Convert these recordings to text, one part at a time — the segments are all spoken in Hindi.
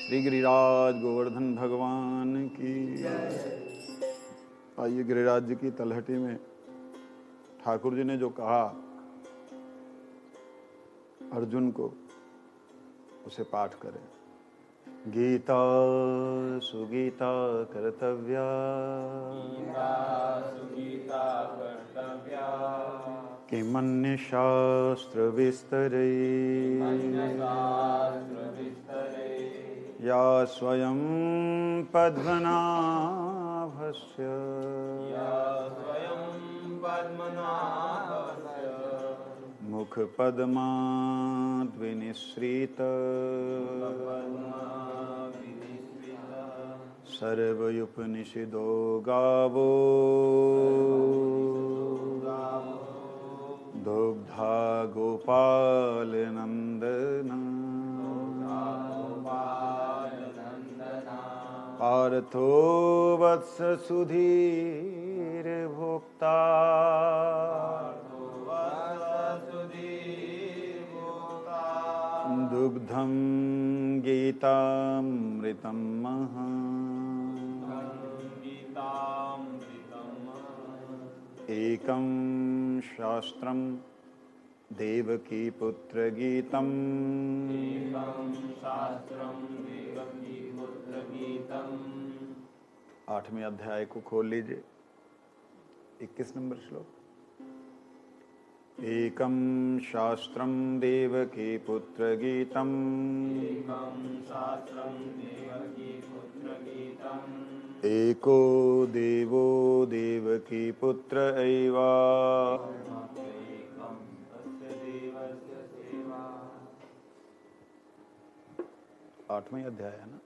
श्री गिरिराज गोवर्धन भगवान की। आइए गिरिराज जी की तलहटी में ठाकुर जी ने जो कहा अर्जुन को, उसे पाठ करें। गीता सुगीता कर्तव्या, किमन्य शास्त्र विस्तरे, या स्वयं पद्मनाभस्य, मुखपद्माद्विनिसृत, सर्वयुपनिषदो गावो, दुग्धा गोपाल नंदना, पार्थो वत्स सुधीर भोक्ता, दुग्धं गीतामृतं महा, एकं शास्त्रं देवकी पुत्र गीतम्, 8वें अध्याय को खोल लीजिए। 21 नंबर श्लोक। एकं शास्त्रं देवकी पुत्र गीतम्, एको देवो देवकी पुत्र एव। 8वां अध्याय है ना।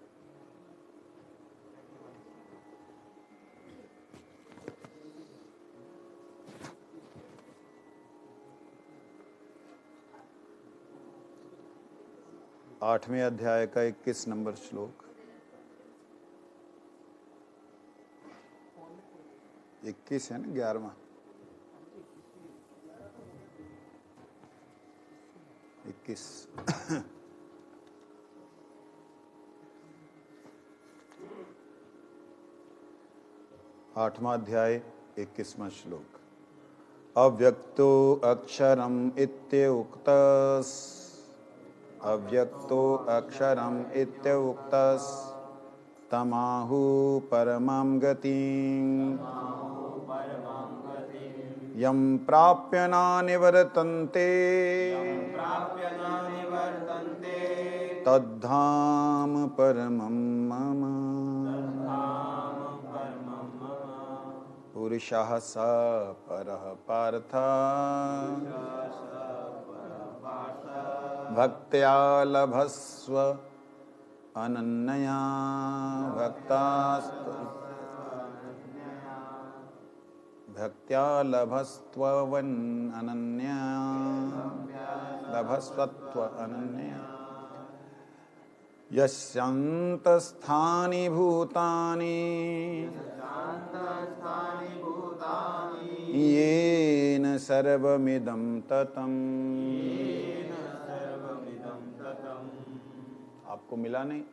आठवें अध्याय का 21 नंबर श्लोक। 21 है ना, 11वां। 21 8वां अध्याय 21वां श्लोक। अव्यक्तो अक्षरम इत्युक्तस्, अव्यक्तो अक्षरम इत्युक्तस्, तमाहु परमां गतिं, यं प्राप्य न निवर्तन्ते, तद्धाम परमं मम। पुरुषः स परः पार्थ, भक्त्या लभस्व अनन्या, भक्त्या लभस्त्वन् अनन्या, लभस्वत्व अनन्या। यस्यान्तस्थानि भूतानि, येन सर्वमिदं ततम्। आपको मिला नहीं?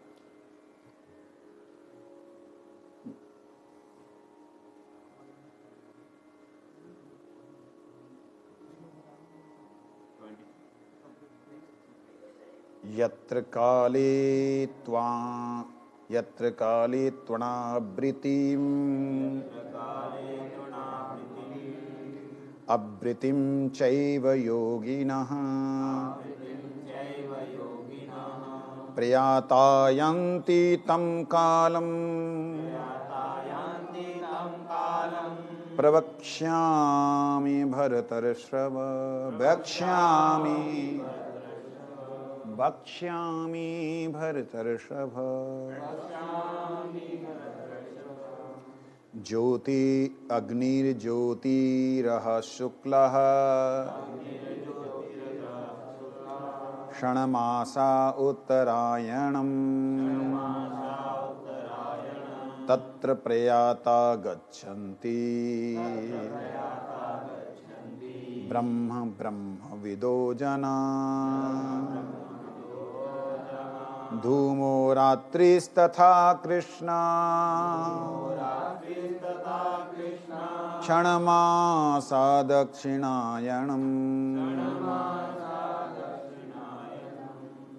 यत्र काले त्वणावृतिम्, अवृतिं चैव योगिनः, प्रयाता यान्ति तं कालं, प्रवक्ष्यामि भरतर्षभ। वक्ष्यामि भरतर्षभ। ज्योति अग्निर्ज्योतिरः शुक्लः, षण्मासा उत्तरायणम्, तत्र प्रयाता गच्छन्ति, ब्रह्म ब्रह्मविदो जना। धूमो रात्रिस्तथा कृष्णा क्षणमासा दक्षिणायनम्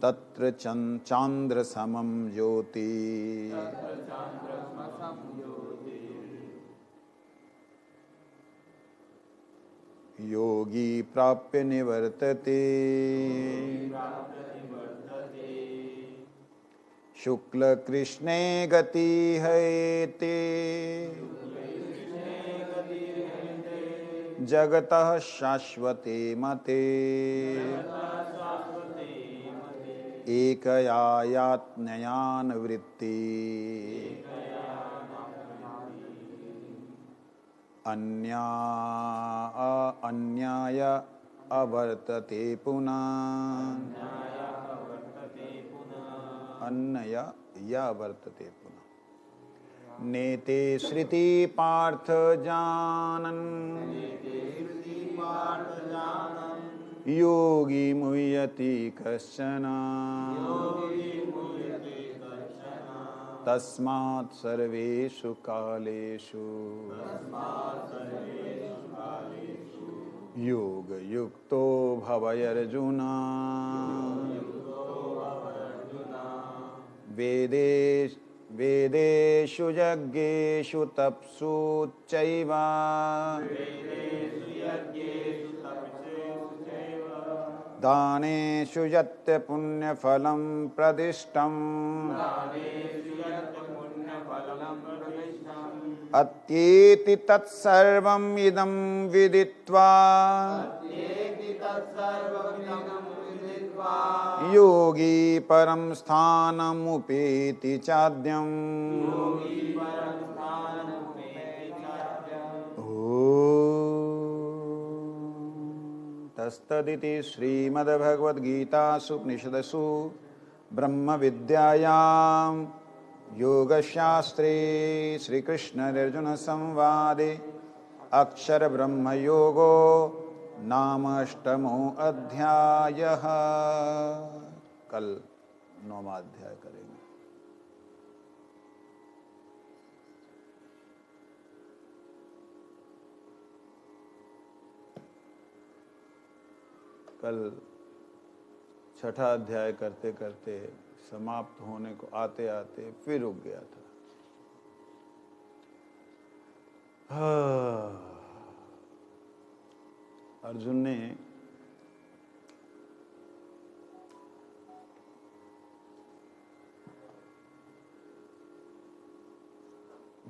तत्र चांद्रसमं ज्योति योगी प्राप्य निवर्तते शुक्ल कृष्णे गति है ते जगतः शाश्वते मते एकया यात्न्यान वृत्ति अन्याय अवर्तते पुनः अन्यया वर्तते पुनः नेते श्रुति पार्थ जानन् योगी मुह्यति कश्चन तस्मात् सर्वेषु कालेषु योग युक्तो भवय अर्जुन वेदेषु यज्ञेषु तपसु चैव दानेषु यत् पुण्यफलं प्रदिष्टम् अत्येति तत्सर्वम् इदं विदित्वा योगी परं स्थानमुपेति चाद्यम् तस्तदिति श्रीमद्भगवद्गीतासु उपनिषदसु ब्रह्मविद्यायां योगशास्त्रे श्रीकृष्णार्जुन संवादे अक्षरब्रह्मयोगो नाम 8वां अध्यायः। कल 9वां अध्याय करेंगे। कल 6ठा अध्याय करते करते समाप्त होने को आते आते फिर रुक गया था। अर्जुन ने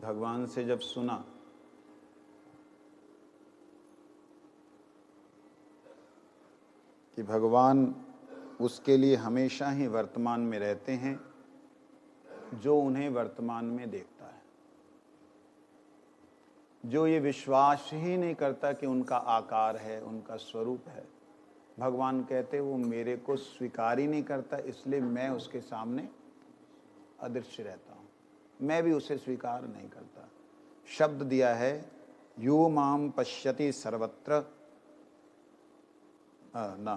भगवान से जब सुना कि भगवान उसके लिए हमेशा ही वर्तमान में रहते हैं जो उन्हें वर्तमान में देखता है, जो ये विश्वास ही नहीं करता कि उनका आकार है, उनका स्वरूप है। भगवान कहते वो मेरे को स्वीकार ही नहीं करता, इसलिए मैं उसके सामने अदृश्य रहता हूँ, मैं भी उसे स्वीकार नहीं करता। शब्द दिया है यो माम पश्यति सर्वत्र ना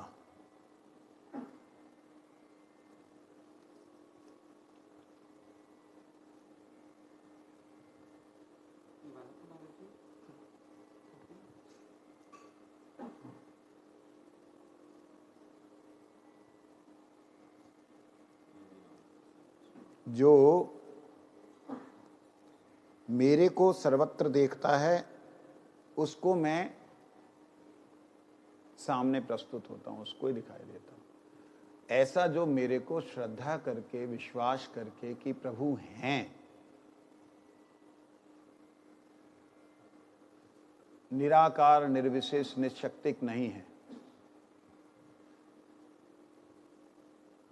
जो मेरे को सर्वत्र देखता है उसको मैं सामने प्रस्तुत होता हूं, उसको ही दिखाई देता हूं। ऐसा जो मेरे को श्रद्धा करके विश्वास करके कि प्रभु हैं, निराकार निर्विशेष निशक्तिक नहीं है।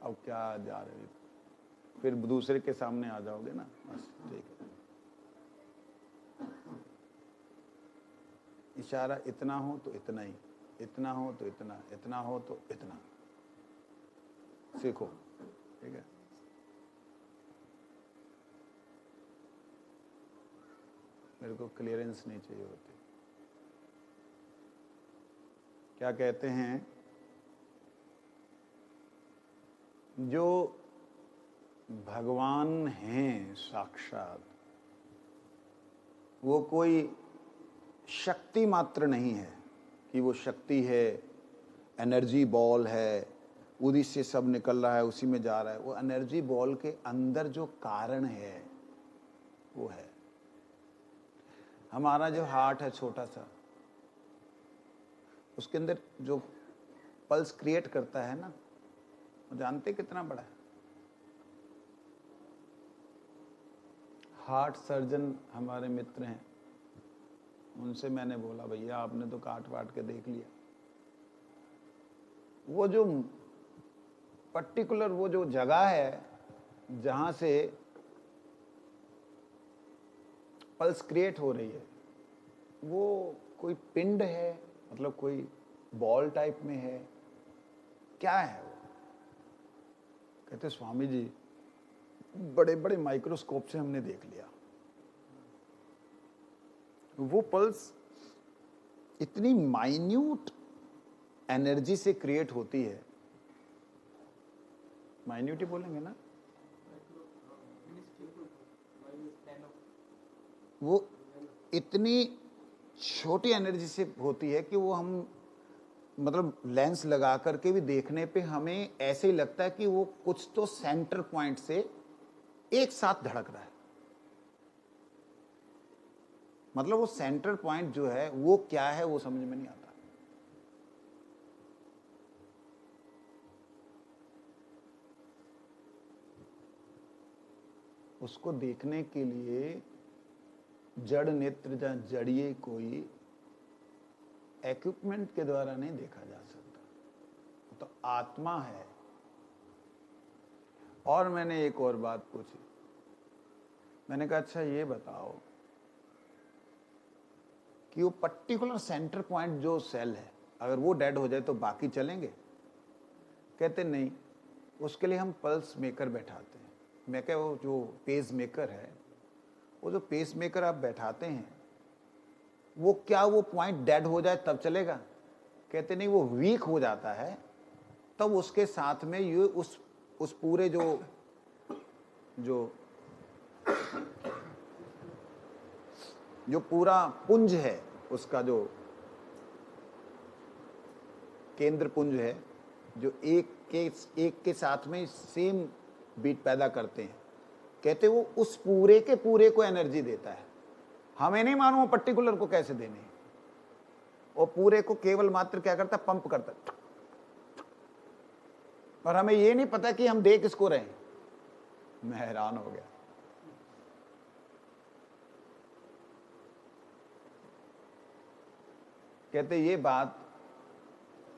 अब क्या जा रहे हो, फिर दूसरे के सामने आ जाओगे ना, बस ठीक है। इशारा इतना हो तो इतना ही, इतना हो तो इतना, इतना हो तो इतना सीखो, ठीक है। मेरे को क्लियरेंस नहीं चाहिए होती। क्या कहते हैं, जो भगवान हैं साक्षात। वो कोई शक्ति मात्र नहीं है कि वो शक्ति है, एनर्जी बॉल है, उसी से सब निकल रहा है, उसी में जा रहा है। वो एनर्जी बॉल के अंदर जो कारण है वो है। हमारा जो हार्ट है छोटा सा, उसके अंदर जो पल्स क्रिएट करता है ना, वो जानते कितना बड़ा है? हार्ट सर्जन हमारे मित्र हैं, उनसे मैंने बोला भैया आपने तो काट वाट के देख लिया, वो जो पर्टिकुलर वो जो जगह है जहां से पल्स क्रिएट हो रही है, वो कोई पिंड है, मतलब कोई बॉल टाइप में है, क्या है वो? कहते स्वामी जी बड़े बड़े माइक्रोस्कोप से हमने देख लिया, वो पल्स इतनी माइन्यूट एनर्जी से क्रिएट होती है, माइन्यूट ही बोलेंगे ना, वो इतनी छोटी एनर्जी से होती है कि वो हम मतलब लेंस लगा करके भी देखने पे हमें ऐसे ही लगता है कि वो कुछ तो सेंटर पॉइंट से एक साथ धड़क रहा है। मतलब वो सेंटर पॉइंट जो है वो क्या है वो समझ में नहीं आता। उसको देखने के लिए जड़ नेत्र या जड़िए कोई इक्विपमेंट के द्वारा नहीं देखा जा सकता, तो आत्मा है। और मैंने एक और बात पूछी, मैंने कहा अच्छा ये बताओ कि वो पर्टिकुलर सेंटर पॉइंट जो सेल है अगर वो डेड हो जाए तो बाकी चलेंगे? कहते नहीं, उसके लिए हम पल्स मेकर बैठाते हैं। मैं क्या, वो जो पेस मेकर है, वो जो पेस मेकर आप बैठाते हैं वो क्या वो पॉइंट डेड हो जाए तब चलेगा? कहते नहीं, वो वीक हो जाता है तब उसके साथ में ये उस पूरे जो पूरा पुंज है, उसका जो केंद्र पुंज है, जो एक के साथ में सेम बीट पैदा करते हैं, कहते वो उस पूरे के पूरे को एनर्जी देता है। हमें नहीं मालूम पर्टिकुलर को कैसे देने, और पूरे को केवल मात्र क्या करता, पंप करता, और हमें ये नहीं पता कि हम दे किसको रहे हैं। मैं हैरान हो गया। कहते ये बात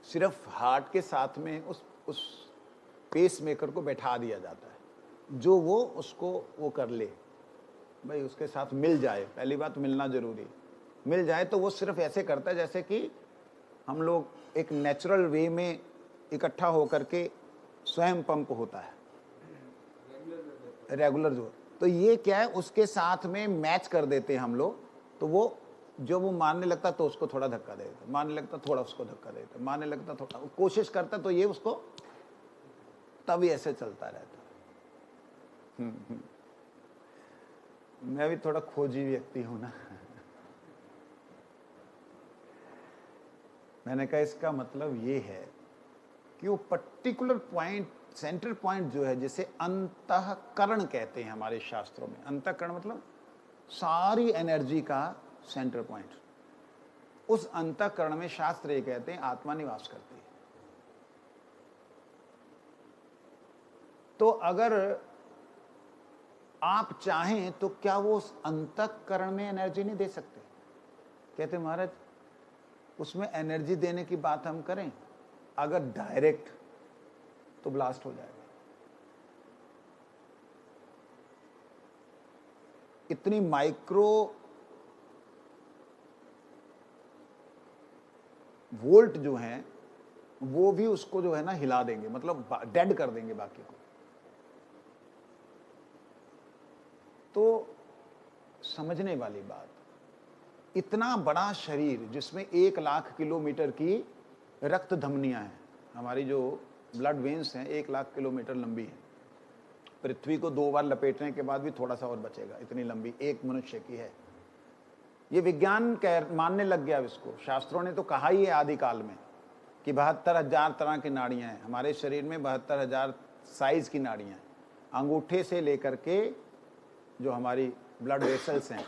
सिर्फ हार्ट के साथ में उस पेस मेकर को बैठा दिया जाता है, जो वो उसको वो कर ले, भाई उसके साथ मिल जाए। पहली बात मिलना जरूरी, मिल जाए तो वो सिर्फ ऐसे करता है जैसे कि हम लोग एक नेचुरल वे में इकट्ठा होकर के स्वयं पंप होता है रेगुलर जो, तो ये क्या है उसके साथ में मैच कर देते हैं हम लोग। तो वो जो वो मारने लगता तो उसको थोड़ा धक्का दे देता, मारने लगता थोड़ा उसको धक्का देता, मारने लगता थोड़ा कोशिश करता, तो ये उसको तभी ऐसे चलता रहता। मैं भी थोड़ा खोजी व्यक्ति हूं ना। मैंने कहा इसका मतलब ये है कि वो पर्टिकुलर पॉइंट, सेंटर पॉइंट जो है, जिसे अंतःकरण कहते हैं हमारे शास्त्रों में। अंतःकरण मतलब सारी एनर्जी का सेंटर पॉइंट। उस अंतःकरण में शास्त्र ये कहते हैं आत्मा निवास करती है। तो अगर आप चाहें तो क्या वो उस अंतःकरण में एनर्जी नहीं दे सकते? कहते महाराज उसमें एनर्जी देने की बात हम करें अगर डायरेक्ट, तो ब्लास्ट हो जाएगा। इतनी माइक्रो वोल्ट जो हैं वो भी उसको जो है ना हिला देंगे, मतलब डेड कर देंगे बाकी को। तो समझने वाली बात, इतना बड़ा शरीर जिसमें 1,00,000 किलोमीटर की रक्त धमनियां हैं, हमारी जो ब्लड वेन्स हैं 1,00,000 किलोमीटर लंबी है, पृथ्वी को 2 बार लपेटने के बाद भी थोड़ा सा और बचेगा, इतनी लंबी एक मनुष्य की है। ये विज्ञान मानने लग गया इसको। शास्त्रों ने तो कहा ही है आदिकाल में कि 72,000 तरह की नाड़ियां हैं हमारे शरीर में, 72,000 साइज की नाड़ियां हैं। अंगूठे से लेकर के जो हमारी ब्लड वेसल्स हैं,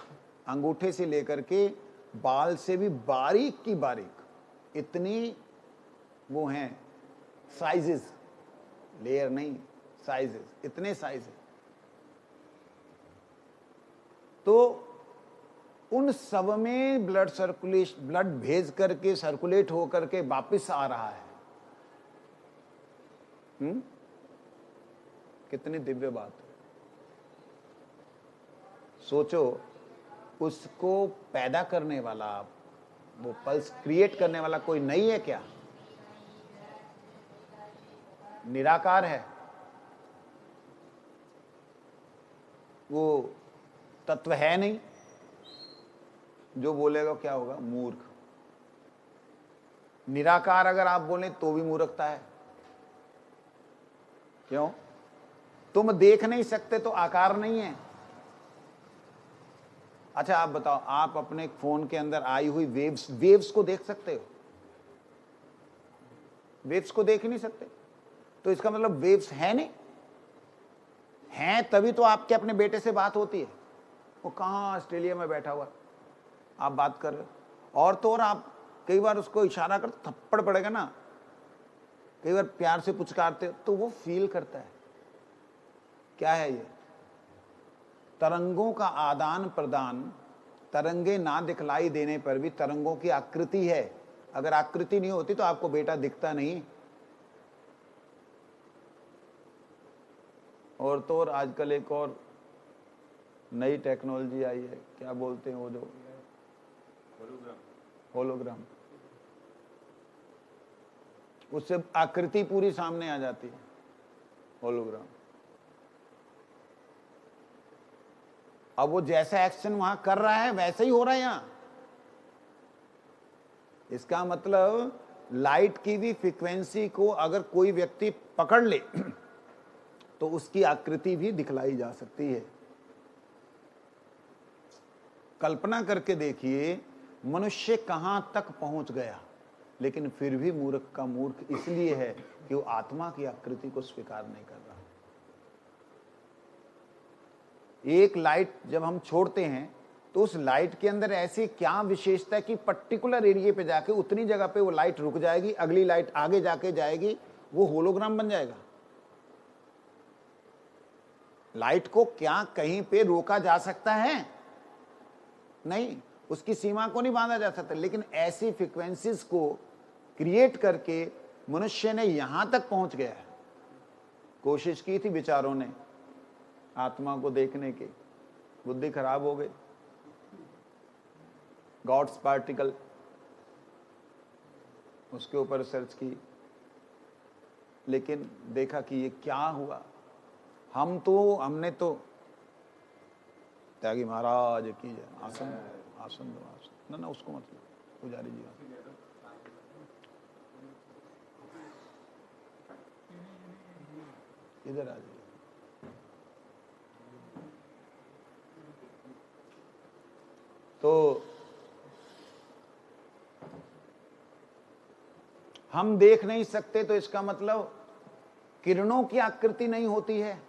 अंगूठे से लेकर के बाल से भी बारीक की बारीक इतनी वो हैं साइजेस, लेयर नहीं साइजेस, इतने साइज है। तो उन सब में ब्लड सर्कुलेशन, ब्लड भेज करके सर्कुलेट हो करके वापस आ रहा है। कितनी दिव्य बात है। सोचो, उसको पैदा करने वाला, वो पल्स क्रिएट करने वाला कोई नहीं है क्या? निराकार है वो, तत्व है नहीं। जो बोलेगा क्या होगा? मूर्ख। निराकार अगर आप बोले तो भी मूर्खता है। क्यों? तुम देख नहीं सकते तो आकार नहीं है। अच्छा आप बताओ, आप अपने फोन के अंदर आई हुई वेव्स को देख सकते हो? वेव्स को देख ही नहीं सकते, तो इसका मतलब वेव्स है नहीं। हैं तभी तो आपके अपने बेटे से बात होती है। वो कहाँ ऑस्ट्रेलिया में बैठा हुआ, आप बात कर रहे हो। और तो और आप कई बार उसको इशारा कर, थप्पड़ पड़ेगा ना, कई बार प्यार से पुचकारते हो तो वो फील करता है। क्या है ये? तरंगों का आदान प्रदान। तरंगे ना दिखलाई देने पर भी तरंगों की आकृति है। अगर आकृति नहीं होती तो आपको बेटा दिखता नहीं। और तो और आजकल एक और नई टेक्नोलॉजी आई है, क्या बोलते हैं वो जो होलोग्राम, उससे आकृति पूरी सामने आ जाती है। होलोग्राम। अब वो जैसा एक्शन वहां कर रहा है वैसे ही हो रहा है यहां। इसका मतलब लाइट की भी फ्रीक्वेंसी को अगर कोई व्यक्ति पकड़ ले तो उसकी आकृति भी दिखलाई जा सकती है। कल्पना करके देखिए, मनुष्य कहां तक पहुंच गया, लेकिन फिर भी मूर्ख का मूर्ख इसलिए है कि वो आत्मा की आकृति को स्वीकार नहीं कर रहा। एक लाइट जब हम छोड़ते हैं तो उस लाइट के अंदर ऐसी क्या विशेषता है कि पर्टिकुलर एरिया पे जाके उतनी जगह पे वो लाइट रुक जाएगी, अगली लाइट आगे जाके जाएगी, वो होलोग्राम बन जाएगा। लाइट को क्या कहीं पे रोका जा सकता है? नहीं, उसकी सीमा को नहीं बांधा जा सकता। लेकिन ऐसी फ्रीक्वेंसीज को क्रिएट करके मनुष्य ने यहां तक पहुंच गया है। कोशिश की थी विचारों ने आत्मा को देखने की, बुद्धि खराब हो गई। गॉड्स पार्टिकल, उसके ऊपर रिसर्च की, लेकिन देखा कि ये क्या हुआ। हमने तो त्यागी महाराज की जय। आसन आसन दो, आसन ना उसको मतलब पुजारी जी इधर आ जाइए। तो हम देख नहीं सकते तो इसका मतलब किरणों की आकृति नहीं होती है,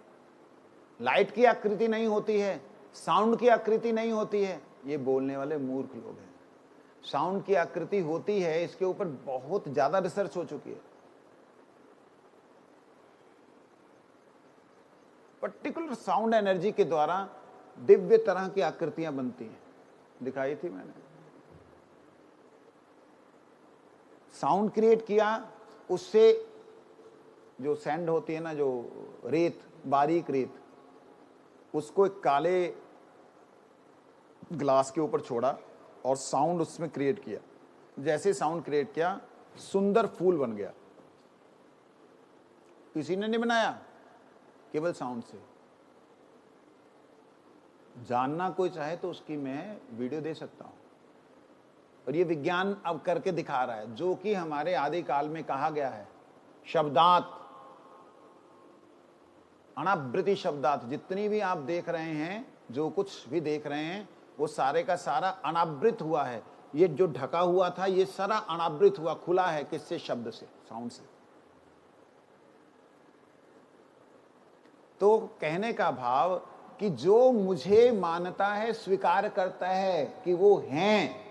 लाइट की आकृति नहीं होती है, साउंड की आकृति नहीं होती है। ये बोलने वाले मूर्ख लोग हैं। साउंड की आकृति होती है, इसके ऊपर बहुत ज्यादा रिसर्च हो चुकी है। पर्टिकुलर साउंड एनर्जी के द्वारा दिव्य तरह की आकृतियां बनती हैं, दिखाई थी मैंने। साउंड क्रिएट किया, उससे जो सैंड होती है ना, जो रेत, बारीक रेत, उसको एक काले ग्लास के ऊपर छोड़ा और साउंड उसमें क्रिएट किया। जैसे साउंड क्रिएट किया, सुंदर फूल बन गया। किसी ने नहीं बनाया, केवल साउंड से। जानना कोई चाहे तो उसकी मैं वीडियो दे सकता हूं। और ये विज्ञान अब करके दिखा रहा है, जो कि हमारे आदिकाल में कहा गया है। शब्दात अनावृति शब्दार्थ, जितनी भी आप देख रहे हैं, जो कुछ भी देख रहे हैं, वो सारे का सारा अनावृत हुआ है। ये जो ढका हुआ था, ये सारा अनावृत हुआ, खुला है। किससे? शब्द से, साउंड से। तो कहने का भाव कि जो मुझे मानता है, स्वीकार करता है कि वो हैं,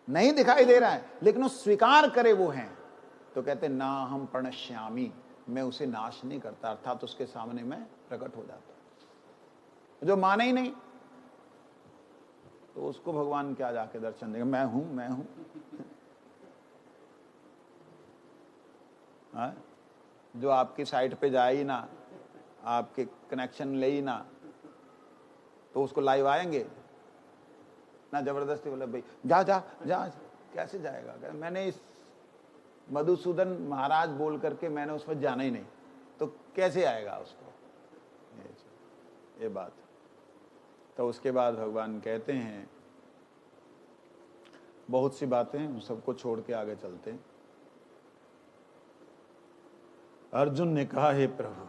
नहीं दिखाई दे रहा है लेकिन वो स्वीकार करे वो हैं, तो कहते ना हम प्रणश्यामी, मैं उसे नाश नहीं करता, अर्थात उसके सामने मैं प्रकट हो जाता। जो माने ही नहीं, तो उसको भगवान क्या जाके दर्शन देगा? मैं हूं, मैं हूं। हाँ? जो आपकी साइट पे जाए ही ना, आपके कनेक्शन ले ही ना, तो उसको लाइव आएंगे ना? जबरदस्ती बोले भाई जा जा जा, कैसे जाएगा? मैंने इस मधुसूदन महाराज बोल करके मैंने उसमें जाना ही नहीं, तो कैसे आएगा उसको? ये बात। तो उसके बाद भगवान कहते हैं बहुत सी बातें, सबको छोड़ के आगे चलते हैं। अर्जुन ने कहा, हे प्रभु,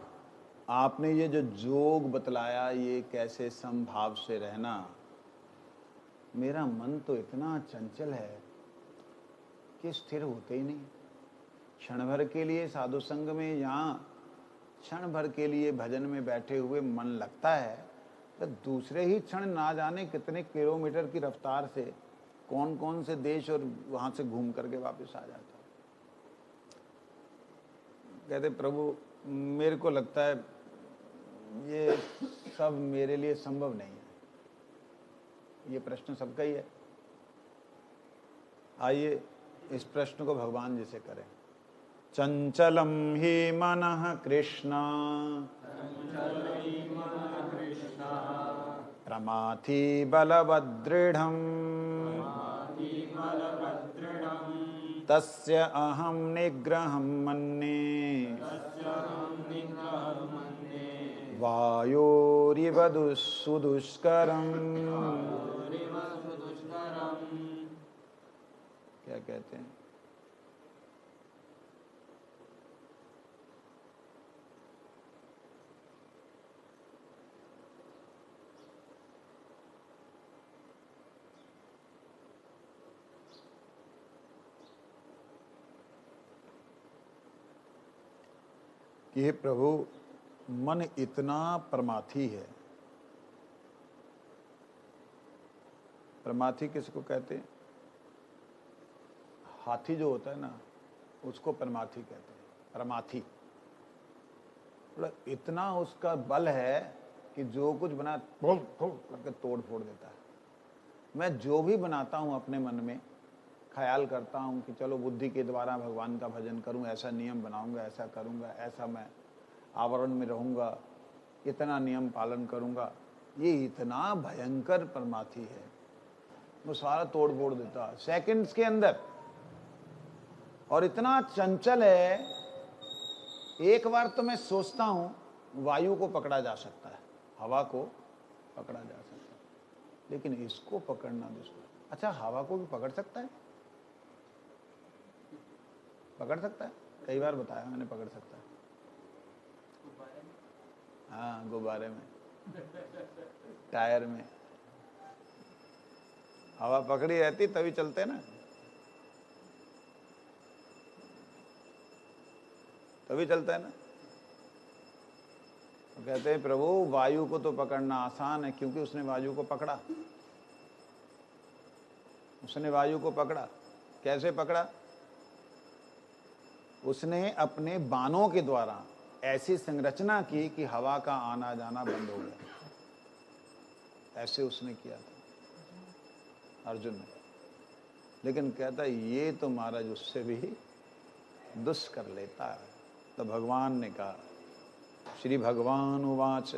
आपने ये जो जोग बतलाया, ये कैसे समभाव से रहना, मेरा मन तो इतना चंचल है कि स्थिर होते ही नहीं। क्षण भर के लिए साधु संग में, यहाँ क्षण भर के लिए भजन में बैठे हुए मन लगता है, तो दूसरे ही क्षण ना जाने कितने किलोमीटर की रफ्तार से कौन कौन से देश और वहां से घूम करके वापस आ जाता है। कहते प्रभु, मेरे को लगता है ये सब मेरे लिए संभव नहीं है। ये प्रश्न सबका ही है। आइए इस प्रश्न को भगवान जी से करें। चंचलम ही मनः कृष्ण प्रमाथि बलवदृढ़म् तस्य अहं निग्रहं मन्ये वायोरिव सुदुष्करम्। क्या कहते हैं? कि हे प्रभु, मन इतना प्रमाथी है। प्रमाथी किसको कहते हैं? हाथी जो होता है ना, उसको प्रमाथी कहते हैं। प्रमाथी इतना उसका बल है कि जो कुछ बना करके तोड़ फोड़ देता है। मैं जो भी बनाता हूँ अपने मन में, ख्याल करता हूँ कि चलो बुद्धि के द्वारा भगवान का भजन करूँ, ऐसा नियम बनाऊंगा, ऐसा करूँगा, ऐसा मैं आवरण में रहूँगा, इतना नियम पालन करूँगा, ये इतना भयंकर प्रमाथी है, वो सारा तोड़ फोड़ देता है सेकंड्स के अंदर। और इतना चंचल है, एक बार तो मैं सोचता हूँ वायु को पकड़ा जा सकता है, हवा को पकड़ा जा सकता है, लेकिन इसको पकड़ना दुष्कर। अच्छा, हवा को भी पकड़ सकता है? पकड़ सकता है, कई बार बताया मैंने, पकड़ सकता है। हाँ, गुब्बारे में, टायर में हवा पकड़ी रहती तभी चलते ना, तभी चलता है ना। तो कहते हैं प्रभु, वायु को तो पकड़ना आसान है, क्योंकि उसने वायु को पकड़ा। उसने वायु को पकड़ा। कैसे पकड़ा? उसने अपने बाणों के द्वारा ऐसी संरचना की कि हवा का आना जाना बंद हो गया। ऐसे उसने किया था अर्जुन ने। लेकिन कहता ये तो महाराज उससे भी दुष्कर लेता है। तो भगवान ने कहा, श्री भगवान उवाच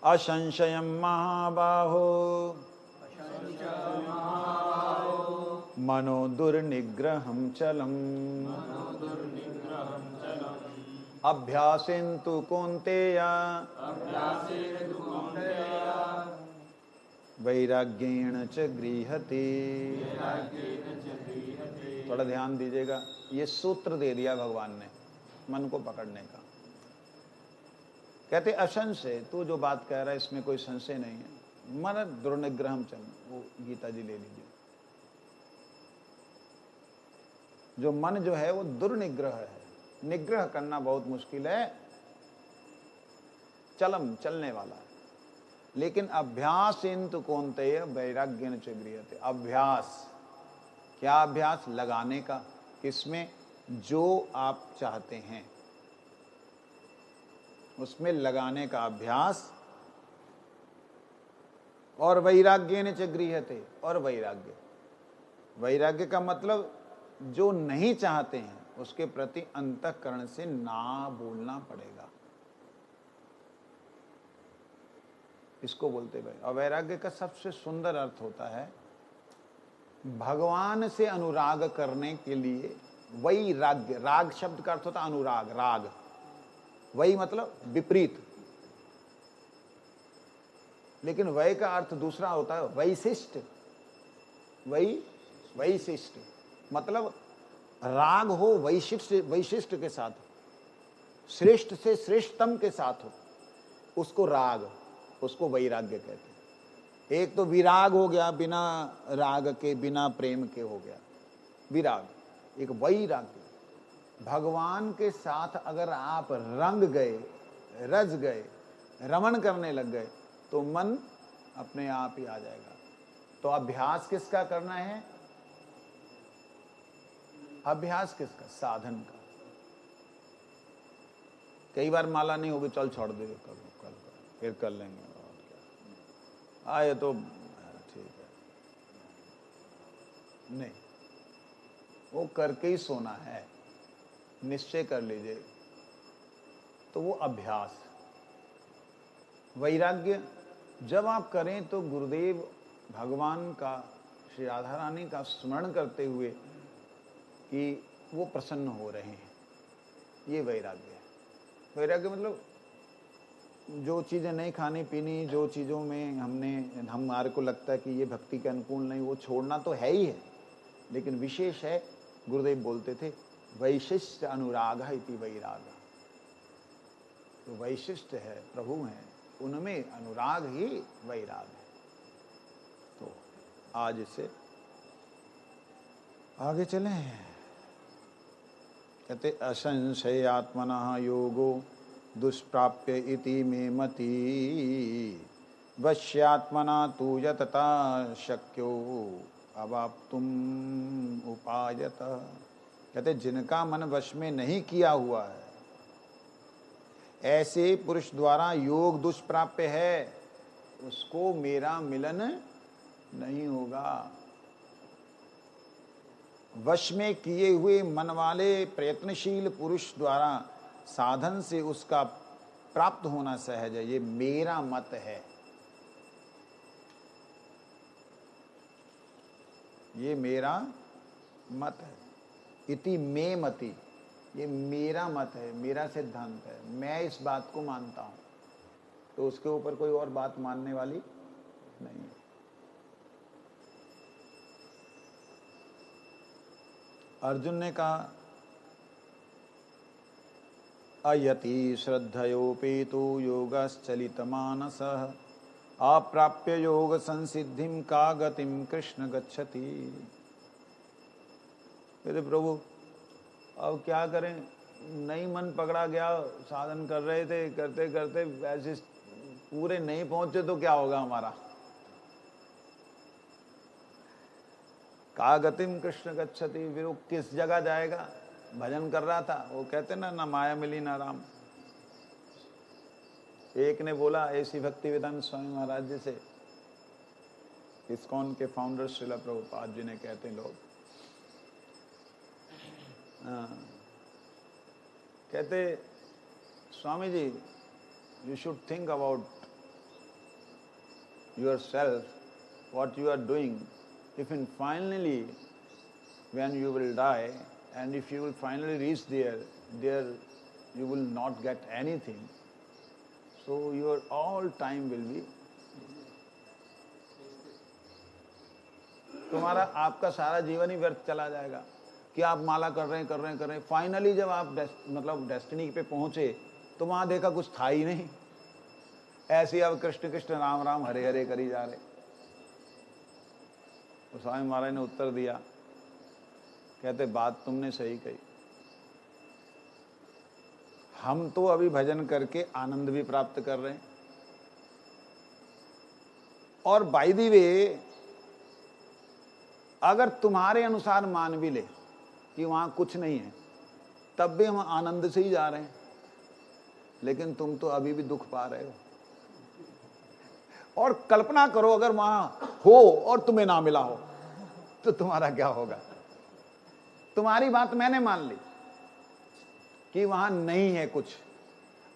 असंशयं महाबाहो मनो दुर्निग्रहं चलम् अभ्यासेन्तु कौन्तेय वैराग्येण च गृह्यते। थोड़ा ध्यान दीजिएगा, ये सूत्र दे दिया भगवान ने मन को पकड़ने का। कहते असंशय, तू जो बात कह रहा है इसमें कोई संशय नहीं है, मन दुर्निग्रहम चल, वो गीता जी ले लीजिए। जो मन जो है वो दुर्निग्रह है, निग्रह करना बहुत मुश्किल है, चलम चलने वाला है। लेकिन अभ्यास इंतु कौन्तेय वैराग्य न च गृह्यते। अभ्यास, क्या अभ्यास? लगाने का, किसमें? जो आप चाहते हैं उसमें लगाने का अभ्यास। और वैराग्य न च गृह्यते, और वैराग्य, वैराग्य का मतलब जो नहीं चाहते हैं उसके प्रति अंतःकरण से ना बोलना पड़ेगा, इसको बोलते भाई। और वैराग्य का सबसे सुंदर अर्थ होता है भगवान से अनुराग करने के लिए वैराग्य। राग शब्द का अर्थ होता है अनुराग, राग, वही मतलब विपरीत, लेकिन वै का अर्थ दूसरा होता है वैशिष्ट। वैशिष्ट मतलब राग हो वैशिष्ट, वैशिष्ट के साथ, श्रेष्ठ से श्रेष्ठतम के साथ हो, उसको राग, उसको वैराग्य कहते हैं। एक तो विराग हो गया, बिना राग के, बिना प्रेम के हो गया विराग। एक वैराग्य, भगवान के साथ अगर आप रंग गए, रज गए, रमण करने लग गए तो मन अपने आप ही आ जाएगा। तो अभ्यास किसका करना है? अभ्यास किसका? साधन का। कई बार माला नहीं होगी, चल छोड़ दे, कल फिर कर लेंगे, और क्या आए तो ठीक है, नहीं, वो करके ही सोना है, निश्चय कर लीजिए। तो वो अभ्यास। वैराग्य जब आप करें तो गुरुदेव भगवान का, श्री राधा रानी का स्मरण करते हुए कि वो प्रसन्न हो रहे हैं, ये वैराग्य है। वैराग्य मतलब जो चीज़ें नहीं खानी पीनी, जो चीज़ों में हमारे को लगता है कि ये भक्ति के अनुकूल नहीं, वो छोड़ना तो है ही है, लेकिन विशेष है, गुरुदेव बोलते थे वैशिष्ट अनुराग इति वैराग। तो वैशिष्ट है, प्रभु हैं, उनमें अनुराग ही वैराग है। तो आज इसे आगे चलें। कहते असंशय आत्मनः योगो दुष्प्राप्य इति मे मति, वश्यात्मना तु यतता शक्यो अवाप्तुम उपायत। कहते जिनका मन वश में नहीं किया हुआ है, ऐसे पुरुष द्वारा योग दुष्प्राप्य है, उसको मेरा मिलन नहीं होगा। वश में किए हुए मन वाले प्रयत्नशील पुरुष द्वारा साधन से उसका प्राप्त होना सहज है, ये मेरा मत है, ये मेरा मत है। इति मे मति, ये मेरा मत है, मेरा सिद्धांत है, मैं इस बात को मानता हूं, तो उसके ऊपर कोई और बात मानने वाली नहीं है। अर्जुन ने कहा अयति श्रद्धयोपेतो योगश्चलितमानसः अप्राप्य योग संसिद्धिं का गतिं कृष्ण गच्छति। मेरे प्रभु अब क्या करें, नहीं मन पकड़ा गया, साधन कर रहे थे, करते करते वैसे पूरे नहीं पहुंचे तो क्या होगा हमारा। का गतिम कृष्ण गच्छति, फिर वो किस जगह जाएगा। भजन कर रहा था, वो कहते ना माया मिली ना राम। एक ने बोला ऐसी भक्ति वेदांत स्वामी महाराज जी से, इस्कॉन के फाउंडर श्रील प्रभुपाद जी ने कहते हैं लोग, कहते Swami ji you should think about yourself, what you are doing. If in finally when you will die and if you will finally reach there you will not get anything, so your all time will be, तुम्हारा आपका सारा जीवन ही व्यर्थ चला जाएगा कि आप माला कर रहे हैं, फाइनली जब आप मतलब डेस्टिनी पे पहुंचे तो वहां देखा कुछ था ही नहीं। ऐसे ही अब कृष्ण कृष्ण राम राम हरे हरे करी जा रहे। तो स्वामी महाराज ने उत्तर दिया, कहते बात तुमने सही कही, हम तो अभी भजन करके आनंद भी प्राप्त कर रहे हैं, और बाय द वे अगर तुम्हारे अनुसार मान भी ले कि वहां कुछ नहीं है, तब भी हम आनंद से ही जा रहे हैं, लेकिन तुम तो अभी भी दुख पा रहे हो। और कल्पना करो अगर वहां हो और तुम्हें ना मिला हो तो तुम्हारा क्या होगा। तुम्हारी बात मैंने मान ली कि वहां नहीं है कुछ,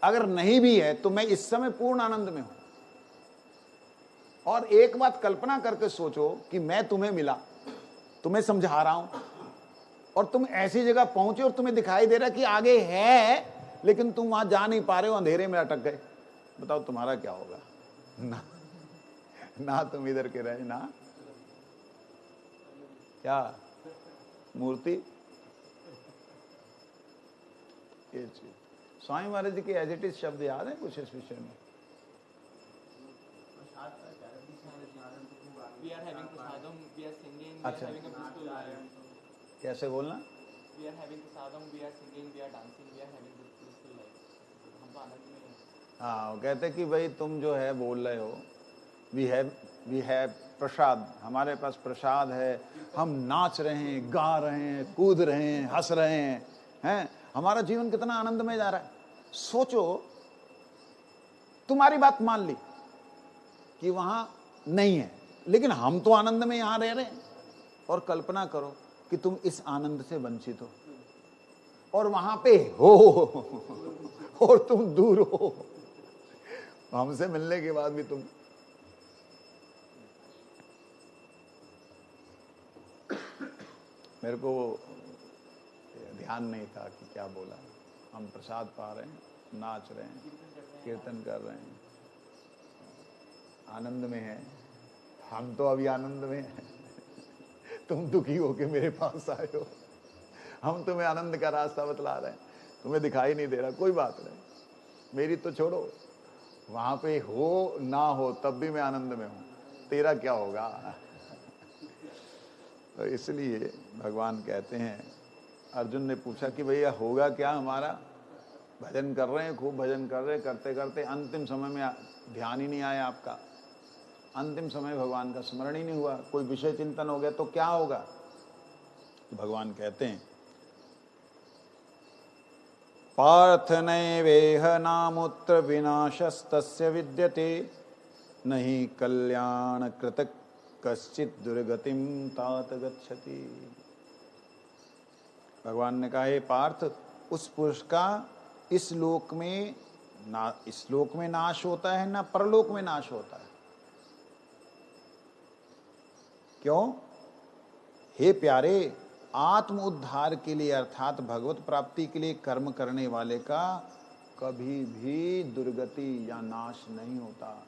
अगर नहीं भी है तो मैं इस समय पूर्ण आनंद में हूं। और एक बात कल्पना करके सोचो कि मैं तुम्हें मिला, तुम्हें समझा रहा हूं, और तुम ऐसी जगह पहुंचे और तुम्हें दिखाई दे रहा कि आगे है, लेकिन तुम वहां जा नहीं पा रहे हो, अंधेरे में अटक गए। बताओ तुम्हारा क्या होगा। ना तुम इधर के रहे ना क्या मूर्ति। ये चीज स्वामी महाराज जी के एज इट इज शब्द याद है कुछ इस विषय में। अच्छा, कैसे बोलना। हाँ, वो कहते कि भाई तुम जो है बोल रहे हो, वी हैव प्रसाद, हमारे पास प्रसाद है, हम नाच रहे हैं, गा रहे हैं, कूद रहे हैं, हंस रहे हैं, हमारा जीवन कितना आनंद में जा रहा है। सोचो, तुम्हारी बात मान ली कि वहां नहीं है, लेकिन हम तो आनंद में यहां रह रहे हैं। और कल्पना करो कि तुम इस आनंद से वंचित हो और वहां पे हो और तुम दूर हो, हमसे मिलने के बाद भी तुम। मेरे को ध्यान नहीं था कि क्या बोला। हम प्रसाद पा रहे हैं, नाच रहे हैं, कीर्तन कर रहे हैं, आनंद में हैं। हम तो अभी आनंद में हैं, तुम दुखी होके मेरे पास आए हो। हम तुम्हें आनंद का रास्ता बतला रहे हैं, तुम्हें दिखाई नहीं दे रहा। कोई बात नहीं, मेरी तो छोड़ो, वहां पे हो ना हो तब भी मैं आनंद में हूं, तेरा क्या होगा। तो इसलिए भगवान कहते हैं, अर्जुन ने पूछा कि भैया होगा क्या हमारा। भजन कर रहे हैं, खूब भजन कर रहे, करते करते अंतिम समय में ध्यान ही नहीं आया आपका, अंतिम समय भगवान का स्मरण ही नहीं हुआ, कोई विषय चिंतन हो गया तो क्या होगा। तो भगवान कहते हैं, पार्थ नैवेह नामुत्र विनाशस्तस्य विद्यते, नहीं कल्याण कृत कश्चित दुर्गतिम तात गच्छति। भगवान ने कहा, हे पार्थ, उस पुरुष का इस लोक में नाश होता है, ना परलोक में नाश होता है। क्यों? हे प्यारे, आत्म उद्धार के लिए अर्थात भगवत प्राप्ति के लिए कर्म करने वाले का कभी भी दुर्गति या नाश नहीं होता।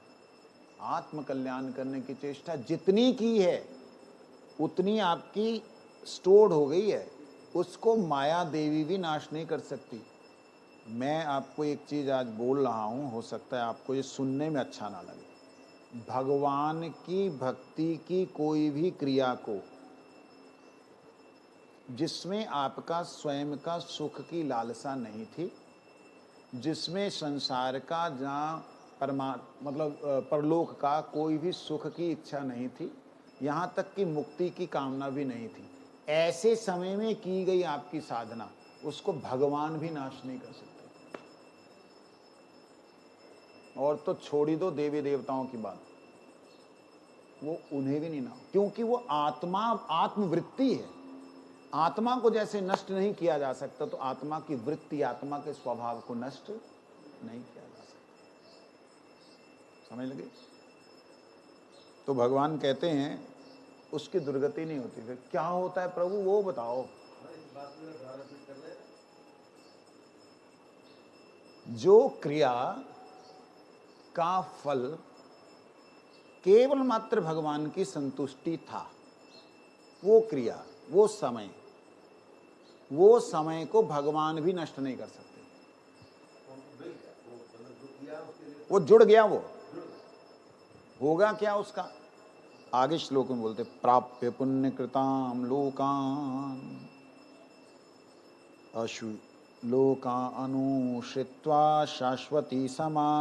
आत्म कल्याण करने की चेष्टा जितनी की है उतनी आपकी स्टोर्ड हो गई है, उसको माया देवी भी नाश नहीं कर सकती। मैं आपको एक चीज आज बोल रहा हूं, हो सकता है आपको ये सुनने में अच्छा ना लगे। भगवान की भक्ति की कोई भी क्रिया को जिसमें आपका स्वयं का सुख की लालसा नहीं थी, जिसमें संसार का जहाँ परलोक का कोई भी सुख की इच्छा नहीं थी, यहाँ तक कि मुक्ति की कामना भी नहीं थी, ऐसे समय में की गई आपकी साधना, उसको भगवान भी नाश नहीं कर सकते। और तो छोड़ ही दो देवी देवताओं की बात, वो उन्हें भी नहीं ना, क्योंकि वो आत्मा आत्मवृत्ति है। आत्मा को जैसे नष्ट नहीं किया जा सकता, तो आत्मा की वृत्ति, आत्मा के स्वभाव को नष्ट नहीं किया जा सकता। समझ लगे? तो भगवान कहते हैं उसकी दुर्गति नहीं होती। फिर क्या होता है प्रभु, वो बताओ। जो क्रिया का फल केवल मात्र भगवान की संतुष्टि था, वो क्रिया, वो समय को भगवान भी नष्ट नहीं कर सकते। वो जुड़ गया, वो होगा क्या उसका? आगे श्लोक में बोलते प्राप्य पुण्य कृताम लोकान अशु लोका अनुश्रित्वा शाश्वती समा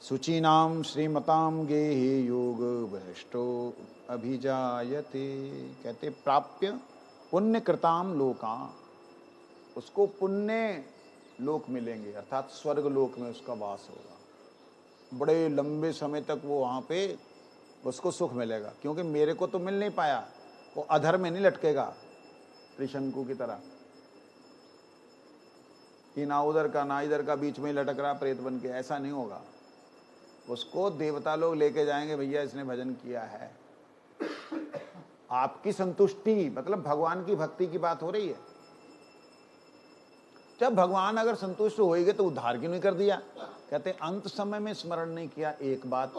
शुचीनाम श्रीमताम गेहि योग भ्रष्टो अभिजायते। कहते प्राप्य पुण्य कृताम लोका, उसको पुण्य लोक मिलेंगे, अर्थात स्वर्ग लोक में उसका वास होगा। बड़े लंबे समय तक वो वहाँ पे उसको सुख मिलेगा, क्योंकि मेरे को तो मिल नहीं पाया, वो अधर में नहीं लटकेगा त्रिशंकु की तरह कि ना उधर का ना इधर का, बीच में ही लटक रहा प्रेत बन के। ऐसा नहीं होगा, उसको देवता लोग लेके जाएंगे, भैया इसने भजन किया है। आपकी संतुष्टि मतलब भगवान की भक्ति की बात हो रही है। जब भगवान अगर संतुष्ट होएंगे तो उद्धार क्यों नहीं कर दिया? कहते अंत समय में स्मरण नहीं किया, एक बात।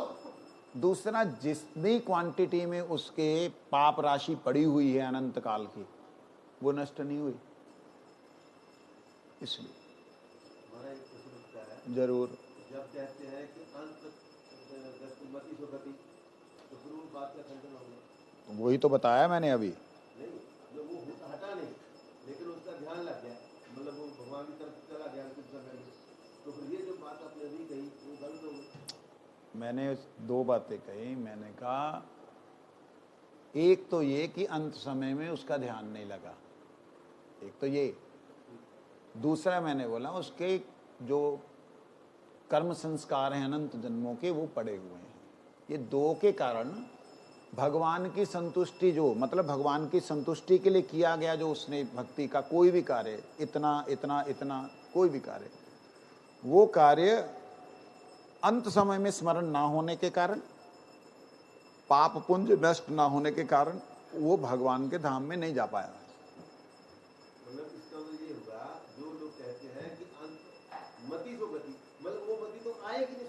दूसरा, जितनी क्वांटिटी में उसके पाप राशि पड़ी हुई है अनंत काल की, वो नष्ट नहीं हुई, इसलिए। जरूर। जब कहते हैं कि अंत मति सो गति, तो फिर वो बात का खंडन हो गया। वही तो बताया मैंने अभी। नहीं, जो वो हटा नहीं, लेकिन उसका ध्यान लग गया, मतलब वो भगवान की तरफ चला गया कुछ समय में, तो फिर ये जो बात आपने अभी कही वो गलत हो गई। मैंने दो बातें कही। मैंने कहा एक तो ये कि अंत समय में उसका ध्यान नहीं लगा, एक तो ये। दूसरा मैंने बोला उसके जो कर्म संस्कार हैं अनंत जन्मों के, वो पड़े हुए हैं। ये दो के कारण भगवान की संतुष्टि, जो मतलब भगवान की संतुष्टि के लिए किया गया जो उसने भक्ति का कोई भी कार्य, इतना इतना इतना कोई भी कार्य, वो कार्य अंत समय में स्मरण ना होने के कारण, पाप पुंज नष्ट ना होने के कारण वो भगवान के धाम में नहीं जा पाया। मतलब इसका मतलब ये होगा, जो लोग कहते हैं कि अंत मति सो गति, मतलब वो मति तो आएगी नहीं।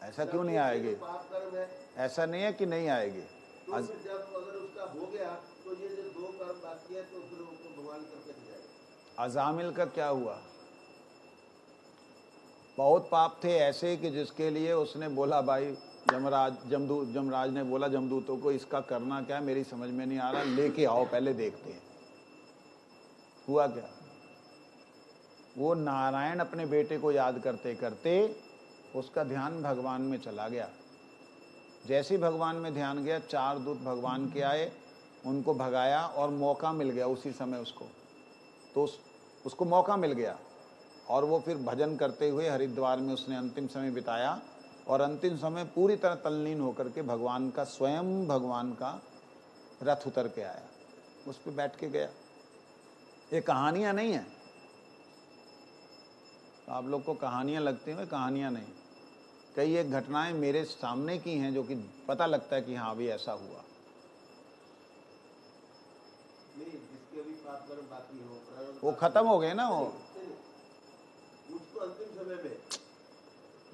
ऐसा क्यों नहीं आएगी? पाप कर्म है, ऐसा नहीं है कि नहीं आएगी। तो फिर जब अगर उसका हो गया तो ये जो दो कर्म बाकी है, तो फिर उसको भगवान करके दे जाएगा। अजामिल का क्या हुआ? बहुत पाप थे ऐसे कि जिसके लिए उसने बोला भाई जमराज ने बोला जमदूतों को, इसका करना क्या है मेरी समझ में नहीं आ रहा, लेके आओ पहले देखते हैं। हुआ क्या? वो नारायण अपने बेटे को याद करते करते उसका ध्यान भगवान में चला गया। जैसे भगवान में ध्यान गया, 4 दूत भगवान के आए, उनको भगाया और मौका मिल गया उसी समय उसको। तो उसको मौका मिल गया और वो फिर भजन करते हुए हरिद्वार में उसने अंतिम समय बिताया, और अंतिम समय पूरी तरह तल्लीन होकर के भगवान का, स्वयं भगवान का रथ उतर के आया, उस पर बैठ के गया। ये कहानियां नहीं है, आप लोग को कहानियां लगती हैं, कहानियां नहीं। कई एक घटनाएं मेरे सामने की हैं जो कि पता लगता है कि हाँ अभी ऐसा हुआ। नहीं, जिसके अभी पाप कर्म बाकी हो, वो खत्म हो गए ना, वो उसको अंतिम समय में।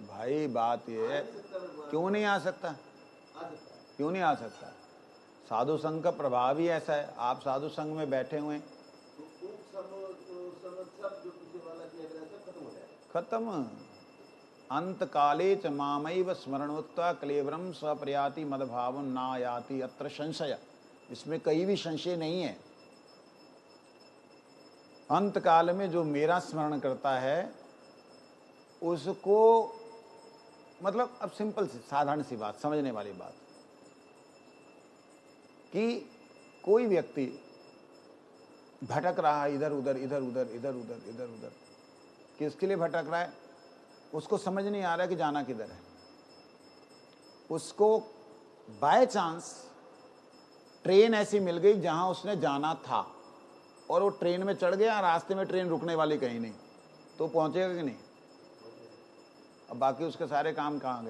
भाई बात ये है, क्यों नहीं आ सकता? क्यों नहीं आ सकता? साधु संघ का प्रभाव ही ऐसा है। आप साधु संघ में बैठे हुए, खत्म। अंत काले च मामैव स्मरणोत्वा क्लेवरम स्वप्रयाति मदभाव नायाति अत्र संशय। इसमें कहीं भी संशय नहीं है। अंत काल में जो मेरा स्मरण करता है उसको, मतलब अब सिंपल सी साधारण सी बात, समझने वाली बात, कि कोई व्यक्ति भटक रहा है इधर उधर इधर उधर इधर उधर इधर उधर, किसके लिए भटक रहा है? उसको समझ नहीं आ रहा कि जाना किधर है। उसको बाय चांस ट्रेन ऐसी मिल गई जहां उसने जाना था, और वो ट्रेन में चढ़ गया, रास्ते में ट्रेन रुकने वाली कहीं नहीं, तो पहुंचेगा कि नहीं? अब बाकी उसके सारे काम कहाँ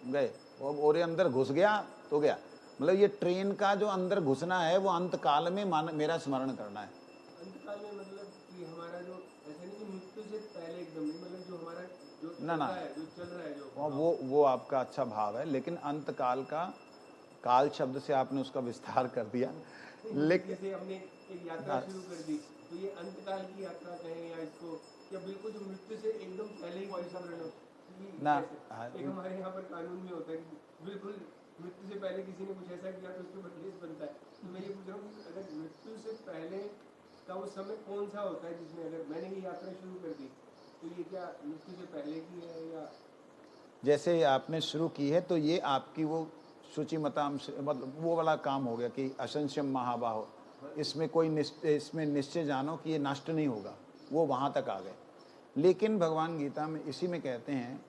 गए? और ये अंदर घुस गया तो गया। मतलब ये ट्रेन का जो अंदर घुसना है वो अंत काल में मेरा स्मरण करना है। अंत काल में मतलब कि हमारा जो ऐसे नहीं कि मृत्यु से पहले एकदम नहीं, मतलब जो हमारा जो ना जो चल रहा है जो वो आपका अच्छा भाव है, लेकिन अंत काल का, काल शब्द से आपने उसका विस्तार कर दिया। लेकिन जैसे हमने एक यात्रा शुरू कर दी, तो ये अंत काल की यात्रा कहें या इसको, या बिल्कुल जो मृत्यु से एकदम पहले ही स्मरण हो। कि ना, एक हमारे यहाँ पर कानून में होता है कि बिल्कुल मृत्यु से पहले किसी ने कुछ ऐसा किया तो उसके ऊपर केस बनता है। तो मैं ये पूछ रहा हूँ कि अगर मृत्यु से पहले का वो समय कौन सा होता है जिसमें अगर मैंने ये यात्रा शुरू कर दी तो ये क्या मृत्यु से पहले की है या? जैसे आपने शुरू की है तो ये आपकी वो शुचिमताम मतलब वो वाला काम हो गया कि असंशयम महाबाहो, इसमें कोई इसमें निश्चय जानो कि ये नष्ट नहीं होगा, वो वहाँ तक आ गए। लेकिन भगवान गीता में इसी में कहते हैं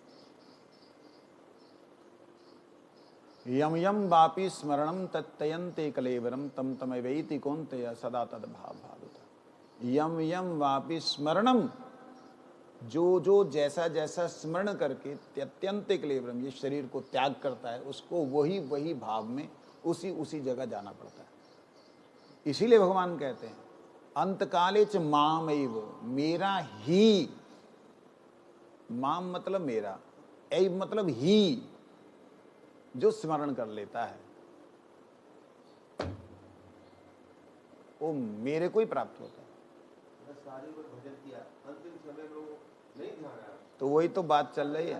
यम यम वापि स्मरणम तत्तयन्ते कलेवरम तम तमैवेति कौन्तेय सदा तद भाव भावुता। यम यम वापि स्मरणम, जो जो जैसा जैसा स्मरण करके अत्यंत कलेवरम, ये शरीर को त्याग करता है, उसको वही वही भाव में उसी उसी जगह जाना पड़ता है। इसीलिए भगवान कहते हैं अंतकाले च माम एव, मेरा ही, माम मतलब मेरा, एव मतलब ही, जो स्मरण कर लेता है वो मेरे को ही प्राप्त होता है। सारी बार भजन किया, अंतिम समय में वो नहीं ध्यान आया, तो वही तो बात चल रही है,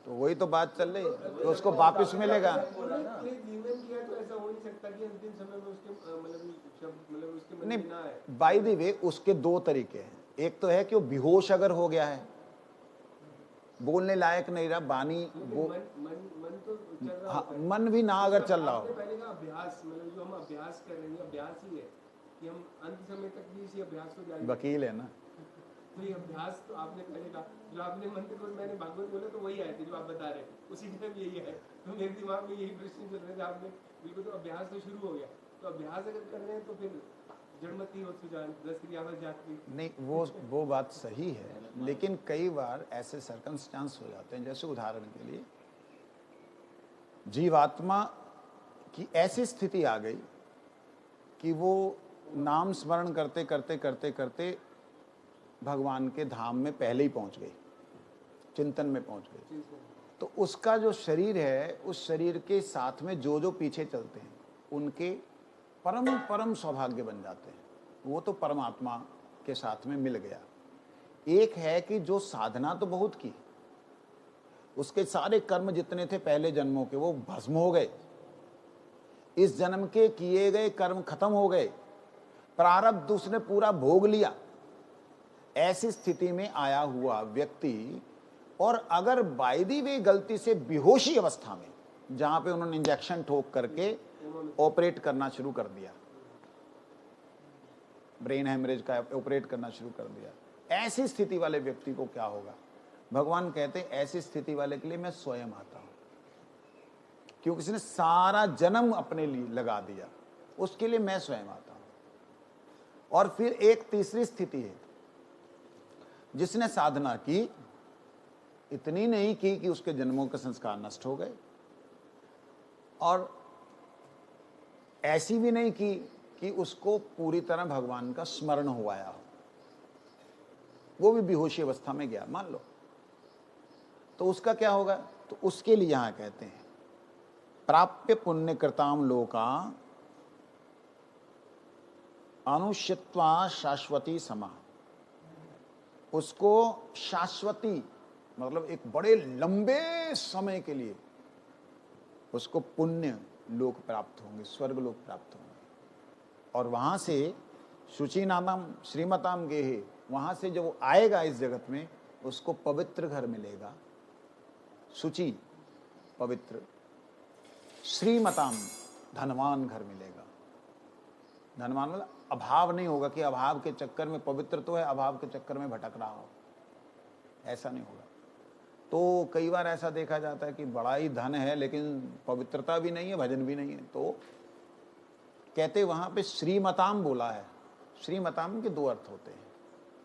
तो वही तो बात चल रही है, तो उसको वापस मिलेगा। जीवन किया तो ऐसा हो नहीं सकता कि अंतिम समय में उसके मतलब उसके मन में ना आए। बाय द वे उसके दो तरीके हैं। एक तो है कि वो बेहोश अगर हो गया है, बोलने लायक नहीं रहा, बानी वो मन तो चल रहा हाँ, होता है। मन भी ना अगर चल रहा हो। पहले का अभ्यास मतलब जो हम अभ्यास कर रहे हैं अभ्यास ही है कि हम अंत समय तक भी इसी अभ्यास को जारी। वकील है ना, तो ये अभ्यास तो आपने पहले कहा, जो आपने मंत्र को मैंने भागवत बोला तो वही आए थे जो आप बता रहे हैं, उसी टाइम यही है। तो मेरे दिमाग में यही प्रश्न चल रहे थे, आपने बिल्कुल तो अभ्यास तो शुरू हो गया, तो अभ्यास अगर कर रहे हैं तो फिर जड़मती हो सुजान 10 क्रियावत जाती नहीं वो बात सही है, लेकिन कई बार ऐसे सर्कमस्टांस हो जाते हैं, जैसे उदाहरण के लिए जीवात्मा की ऐसी स्थिति आ गई कि वो नाम स्मरण करते करते करते करते भगवान के धाम में पहले ही पहुंच गई, चिंतन में पहुंच गई। तो उसका जो शरीर है, उस शरीर के साथ में जो जो पीछे चलते हैं उनके परम परम सौभाग्य बन जाते हैं, वो तो परमात्मा के साथ में मिल गया। एक है कि जो साधना तो बहुत की, उसके सारे कर्म जितने थे पहले जन्मों के वो भस्म हो गए, इस जन्म के किए गए कर्म खत्म हो गए, प्रारब्ध उसने पूरा भोग लिया। ऐसी स्थिति में आया हुआ व्यक्ति, और अगर बाय द वे गलती से बेहोशी अवस्था में, जहां पे उन्होंने इंजेक्शन ठोक करके ऑपरेट करना शुरू कर दिया, ब्रेन हेमरेज का ऑपरेट करना शुरू कर दिया, ऐसी स्थिति वाले व्यक्ति को क्या होगा? भगवान कहते हैं ऐसी स्थिति वाले के लिए मैं स्वयं आता हूं, क्योंकि उसने सारा जन्म अपने लिए लगा दिया, उसके लिए मैं स्वयं आता हूं। और फिर एक तीसरी स्थिति है, जिसने साधना की, इतनी नहीं की कि उसके जन्मों के संस्कार नष्ट हो गए, और ऐसी भी नहीं की कि उसको पूरी तरह भगवान का स्मरण हो आया हो, वो भी बेहोशी अवस्था में गया मान लो, तो उसका क्या होगा? तो उसके लिए यहां कहते हैं प्राप्य पुण्य कृताम लोका अनुष्यत्वा शाश्वती समा, उसको शाश्वती मतलब एक बड़े लंबे समय के लिए उसको पुण्य लोक प्राप्त होंगे, स्वर्ग लोक प्राप्त होंगे, और वहां से शुचि नामम श्रीमताम गेहे, वहां से जब वो आएगा इस जगत में उसको पवित्र घर मिलेगा, शुचि पवित्र, श्रीमताम धनवान घर मिलेगा। धनवान मतलब अभाव नहीं होगा कि अभाव के चक्कर में, पवित्र तो है, अभाव के चक्कर में भटक रहा हो, ऐसा नहीं होगा। तो कई बार ऐसा देखा जाता है कि बड़ा ही धन है लेकिन पवित्रता भी नहीं है, भजन भी नहीं है, तो कहते वहां पे श्रीमताम बोला है। श्रीमताम के दो अर्थ होते हैं,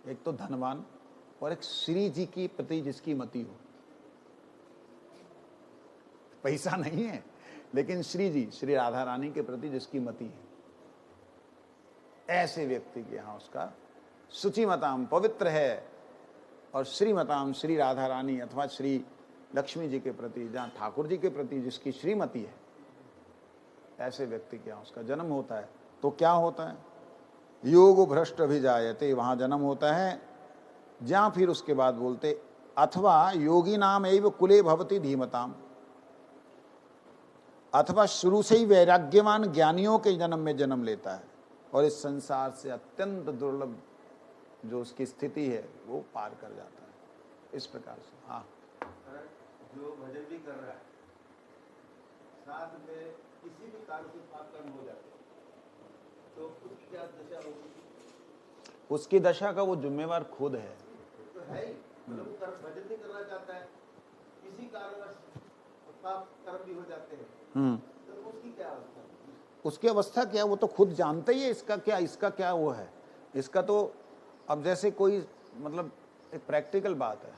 एक तो धनवान और एक श्री जी की प्रति जिसकी मति हो। पैसा नहीं है लेकिन श्री जी, श्री राधा रानी के प्रति जिसकी मति है, ऐसे व्यक्ति के यहां उसका शुचिमताम पवित्र है, और श्रीमताम श्री राधा रानी अथवा श्री लक्ष्मी जी के प्रति, जहां ठाकुर जी के प्रति जिसकी श्रीमती है, ऐसे व्यक्ति के यहां उसका जन्म होता है। तो क्या होता है? योग भ्रष्ट अभिजायते, वहां जन्म होता है, जहां फिर उसके बाद बोलते अथवा योगी नाम एव कुले भवति धीमताम, अथवा शुरू से ही वैराग्यवान ज्ञानियों के जन्म में जन्म लेता है और इस संसार से अत्यंत दुर्लभ जो उसकी स्थिति है वो पार कर जाता है। इस प्रकार से। हाँ, जो भजन भी कर रहा है साथ में किसी भी कारण से पाप कर्म हो जाते हैं तो उसकी क्या दशा होगी? उसकी दशा का वो जिम्मेवार खुद है। तो है ही, मतलब वो भजन भी करना चाहता है, किसी कारणवश पाप कर्म भी हो जाते हैं, तो उसकी क्या अवस्था? उसकी अवस्था क्या, वो तो खुद जानता ही है इसका क्या वो है। इसका तो अब जैसे कोई मतलब एक प्रैक्टिकल बात है,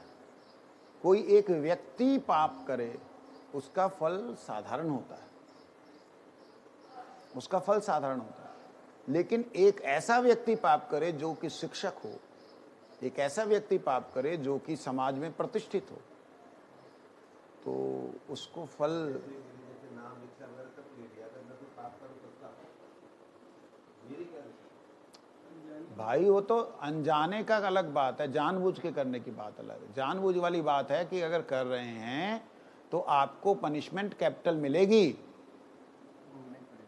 कोई एक व्यक्ति पाप करे उसका फल साधारण होता है, उसका फल साधारण होता है। लेकिन एक ऐसा व्यक्ति पाप करे जो कि शिक्षक हो, एक ऐसा व्यक्ति पाप करे जो कि समाज में प्रतिष्ठित हो, तो उसको फल जैसे नाम इच्छा वगैरह सब ले लिया तो मैं तो पाप कर सकता हूँ, मेरी क्या दशा? भाई वो तो अनजाने का अलग बात है, जानबूझ के करने की बात अलग है। जानबूझ वाली बात है कि अगर कर रहे हैं तो आपको पनिशमेंट कैपिटल मिलेगी,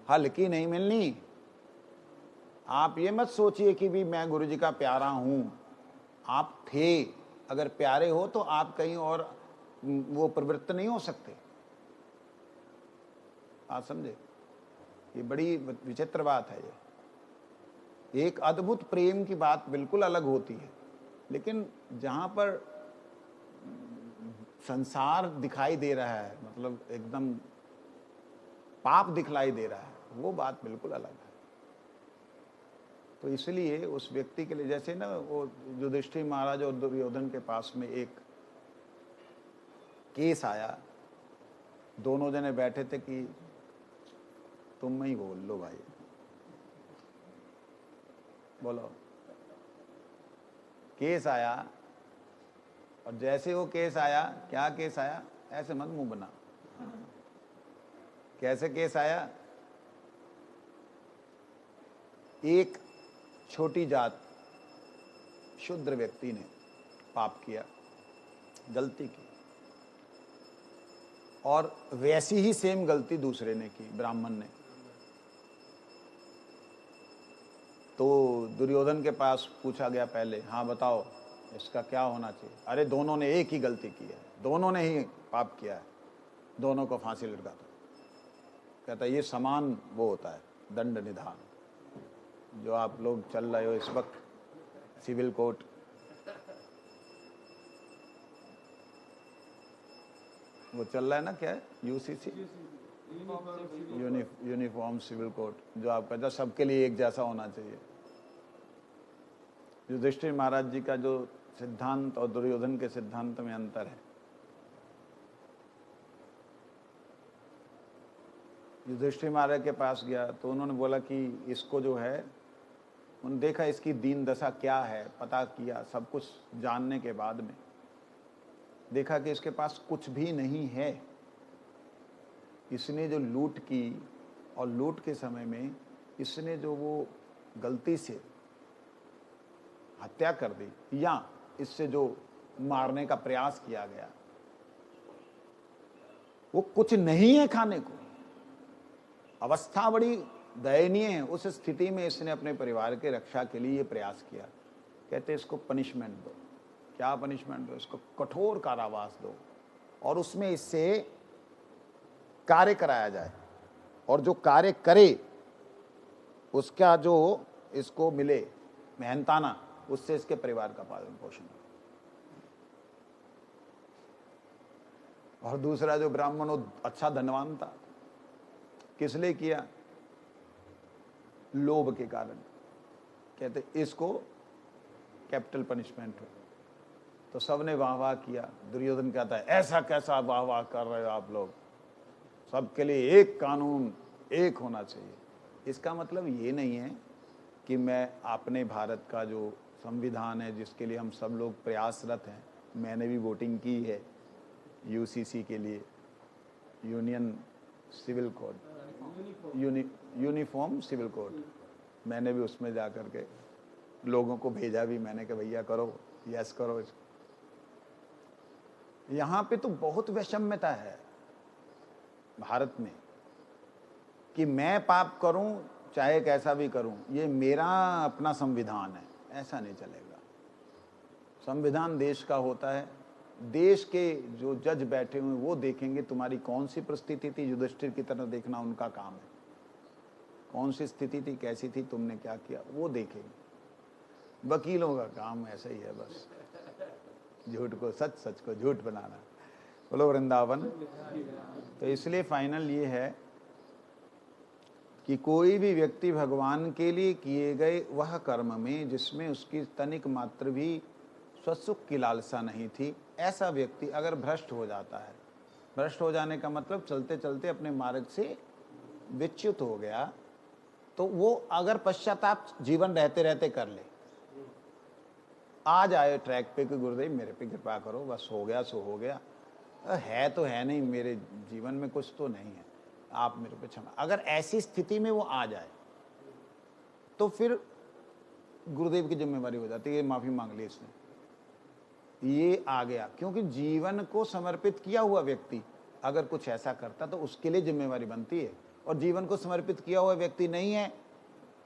हल्की नहीं मिलनी। आप ये मत सोचिए कि भी मैं गुरुजी का प्यारा हूं, आप थे, अगर प्यारे हो तो आप कहीं और वो प्रवृत्त नहीं हो सकते। आप समझे, ये बड़ी विचित्र बात है। ये एक अद्भुत प्रेम की बात बिल्कुल अलग होती है, लेकिन जहां पर संसार दिखाई दे रहा है, मतलब एकदम पाप दिखलाई दे रहा है, वो बात बिल्कुल अलग है। तो इसलिए उस व्यक्ति के लिए, जैसे ना वो युधिष्ठिर महाराज और दुर्योधन के पास में एक केस आया, दोनों जने बैठे थे कि तुम ही बोल लो भाई, बोलो। केस आया और जैसे वो केस आया, क्या केस आया, ऐसे मत मुंह बना, कैसे केस आया, एक छोटी जात शूद्र व्यक्ति ने पाप किया, गलती की, और वैसी ही सेम गलती दूसरे ने की, ब्राह्मण ने। तो दुर्योधन के पास पूछा गया पहले, हाँ बताओ इसका क्या होना चाहिए। अरे दोनों ने एक ही गलती की है, दोनों ने ही पाप किया है, दोनों को फांसी लटका दो। कहता ये समान वो होता है दंड निधान, जो आप लोग चल रहे हो इस वक्त सिविल कोर्ट, वो चल रहा है ना, क्या है, यूसीसी, यूनिफॉर्म सिविल कोर्ट, जो आपका जो सबके लिए एक जैसा होना चाहिए। युधिष्ठिर महाराज जी का जो सिद्धांत और दुर्योधन के सिद्धांत में अंतर है। युधिष्ठिर महाराज के पास गया तो उन्होंने बोला कि इसको जो है, उन्होंने देखा इसकी दीन दशा क्या है, पता किया, सब कुछ जानने के बाद में देखा कि इसके पास कुछ भी नहीं है। इसने जो लूट की और लूट के समय में इसने जो वो गलती से हत्या कर दी या इससे जो मारने का प्रयास किया गया, वो कुछ नहीं है खाने को। अवस्था बड़ी दयनीय है। उस स्थिति में इसने अपने परिवार के रक्षा के लिए ये प्रयास किया। कहते इसको पनिशमेंट दो। क्या पनिशमेंट दो? इसको कठोर कारावास दो और उसमें इससे कार्य कराया जाए, और जो कार्य करे उसका जो इसको मिले मेहनताना, उससे इसके परिवार का पालन पोषण हो। और दूसरा जो ब्राह्मण वो अच्छा धनवान था, किस लिए किया? लोभ के कारण। कहते इसको कैपिटल पनिशमेंट हो। तो सबने वाह वाह किया। दुर्योधन कहता है ऐसा कैसा वाह वाह कर रहे हो आप लोग, सबके लिए एक कानून एक होना चाहिए। इसका मतलब ये नहीं है कि मैं अपने भारत का जो संविधान है जिसके लिए हम सब लोग प्रयासरत हैं, मैंने भी वोटिंग की है यूसीसी के लिए, union civil code, uniform civil code, मैंने भी उसमें जा कर के लोगों को भेजा भी, मैंने कहा भैया करो, यस करो इसको। यहाँ पे तो बहुत वैषम्यता है भारत में कि मैं पाप करूं चाहे कैसा भी करूं, ये मेरा अपना संविधान है, ऐसा नहीं चलेगा। संविधान देश का होता है, देश के जो जज बैठे हुए वो देखेंगे तुम्हारी कौन सी परिस्थिति थी, युधिष्ठिर की तरह देखना उनका काम है, कौन सी स्थिति थी, कैसी थी, तुमने क्या किया, वो देखेंगे। वकीलों का काम ऐसा ही है, बस झूठ को सच, सच को झूठ बनाना। बोलो वृंदावन। तो इसलिए फाइनल ये है कि कोई भी व्यक्ति भगवान के लिए किए गए वह कर्म में जिसमें उसकी तनिक मात्र भी स्वसुख की लालसा नहीं थी, ऐसा व्यक्ति अगर भ्रष्ट हो जाता है, भ्रष्ट हो जाने का मतलब चलते चलते अपने मार्ग से विच्युत हो गया, तो वो अगर पश्चाताप जीवन रहते रहते कर ले, आ जाए ट्रैक पे कि गुरुदेव मेरे पे कृपा करो, बस हो गया सो हो गया, है तो है नहीं, मेरे जीवन में कुछ तो नहीं है, आप मेरे पे क्षमा, अगर ऐसी स्थिति में वो आ जाए तो फिर गुरुदेव की जिम्मेवारी हो जाती है, माफी मांग ली इसने, ये आ गया। क्योंकि जीवन को समर्पित किया हुआ व्यक्ति अगर कुछ ऐसा करता तो उसके लिए जिम्मेवारी बनती है, और जीवन को समर्पित किया हुआ व्यक्ति नहीं है,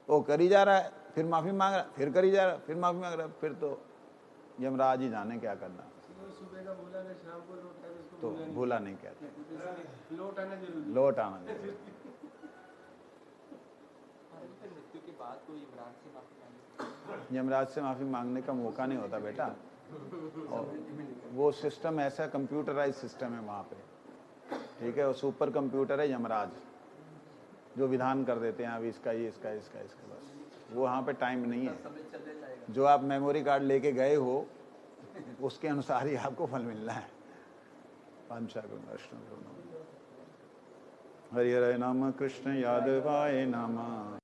वो करी जा रहा है, फिर माफी मांग रहा, फिर करी जा रहा, फिर माफी मांग रहा, फिर तो यमराज ही जाने क्या करना। सुबह का बोला ना, शाम को लौट आए, उसको तो भूला नहीं कहते, लौट आना जरूरी। लौट आना जरूरी। मृत्यु के बाद कोई यमराज से माफी मांगे? यमराज से माफी मांगने का मौका नहीं होता बेटा, और वो सिस्टम ऐसा कंप्यूटराइज सिस्टम है वहाँ पे, ठीक है, वो सुपर कंप्यूटर है यमराज, जो विधान कर देते हैं अभी इसका ये, इसका इसका इसका, बस वो वहाँ पे टाइम नहीं है। जो आप मेमोरी कार्ड लेके गए हो उसके अनुसार ही आपको फल मिलना है। हरि हरे नाम कृष्ण यादवाय नमः।